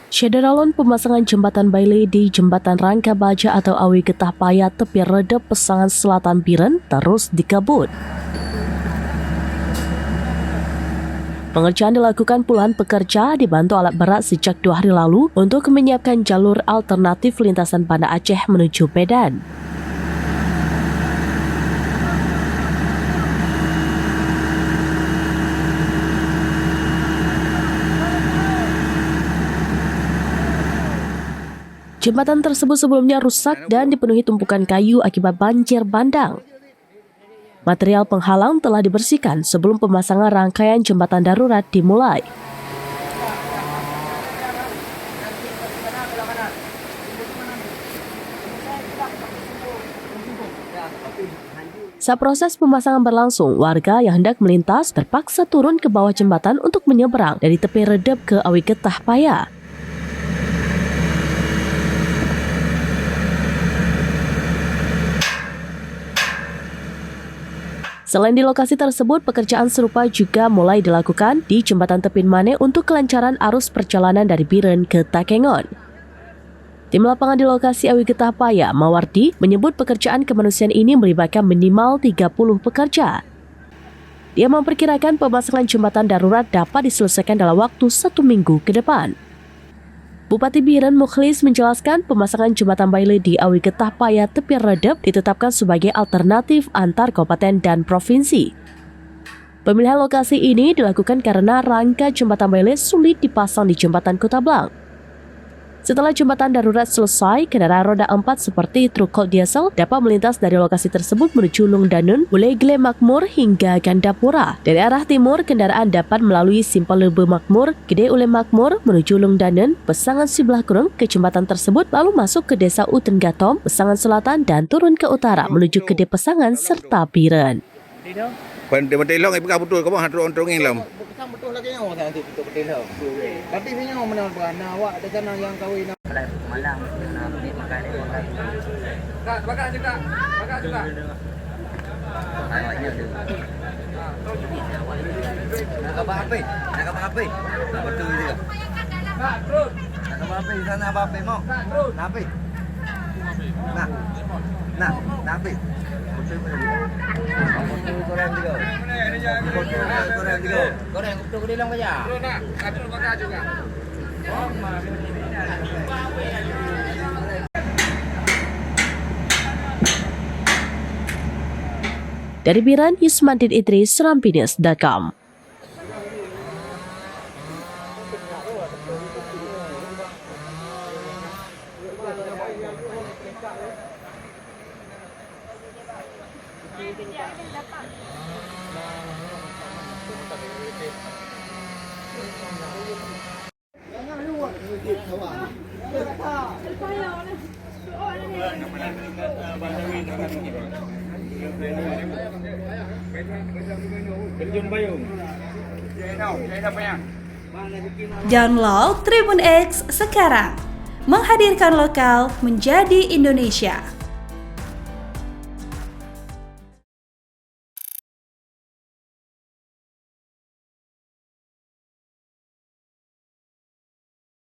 Syederalon pemasangan jembatan Bailey di Jembatan Rangka Baja atau Awi Getah Payah tepi redep Pesangan Selatan Biren terus dikebut. Pengerjaan dilakukan puluhan pekerja dibantu alat berat sejak 2 hari lalu untuk menyiapkan jalur alternatif lintasan Banda Aceh menuju Medan. Jembatan tersebut sebelumnya rusak dan dipenuhi tumpukan kayu akibat banjir bandang. Material penghalang telah dibersihkan sebelum pemasangan rangkaian jembatan darurat dimulai. Saat proses pemasangan berlangsung, warga yang hendak melintas terpaksa turun ke bawah jembatan untuk menyeberang dari tepi redep ke Awi Getah Payah. Selain di lokasi tersebut, pekerjaan serupa juga mulai dilakukan di Jembatan Tepin Mane untuk kelancaran arus perjalanan dari Biren ke Takengon. Tim lapangan di lokasi Awi Getah Payah, Mawardi, menyebut pekerjaan kemanusiaan ini melibatkan minimal 30 pekerja. Dia memperkirakan pemasangan jembatan darurat dapat diselesaikan dalam waktu 1 minggu ke depan. Bupati Biren Mukhlis menjelaskan pemasangan jembatan Bailey di Awi Getah Payah tepi redep ditetapkan sebagai alternatif antar kabupaten dan provinsi. Pemilihan lokasi ini dilakukan karena rangka jembatan Bailey sulit dipasang di jembatan Kota Blang. Setelah jembatan darurat selesai, kendaraan roda 4 seperti truk cold diesel dapat melintas dari lokasi tersebut menuju Lung Danun, Bulegle Makmur hingga Gandapura. Dari arah timur, kendaraan dapat melalui Simpang Lebe Makmur, Gede Ule Makmur menuju Lung Danun, Pesangan Sebelah Kurung ke jembatan tersebut lalu masuk ke Desa Uten Gatom, Pesangan Selatan dan turun ke utara menuju Gede Pesangan serta Biren. Betul ibu kamu betul kamu hantar untuk ngilam. Betul lagi yang orang nanti tutup betul. Tapi punya mana berana awak ada sana yang kawin. Malam nanti makan makan. Kak, bakar juga. Awaknya tu. Nak apa? Nak apa? Betul juga. Nak terus. Nak apa? Sana apa mau? Nak apa? Nah, apa? Goreng juga. Goreng betul ke dalam aja. Nak, satu bakar juga. Dari Biren, Yusmandin Idris, Serampinews.com. Download Tribun X sekarang, menghadirkan lokal menjadi Indonesia.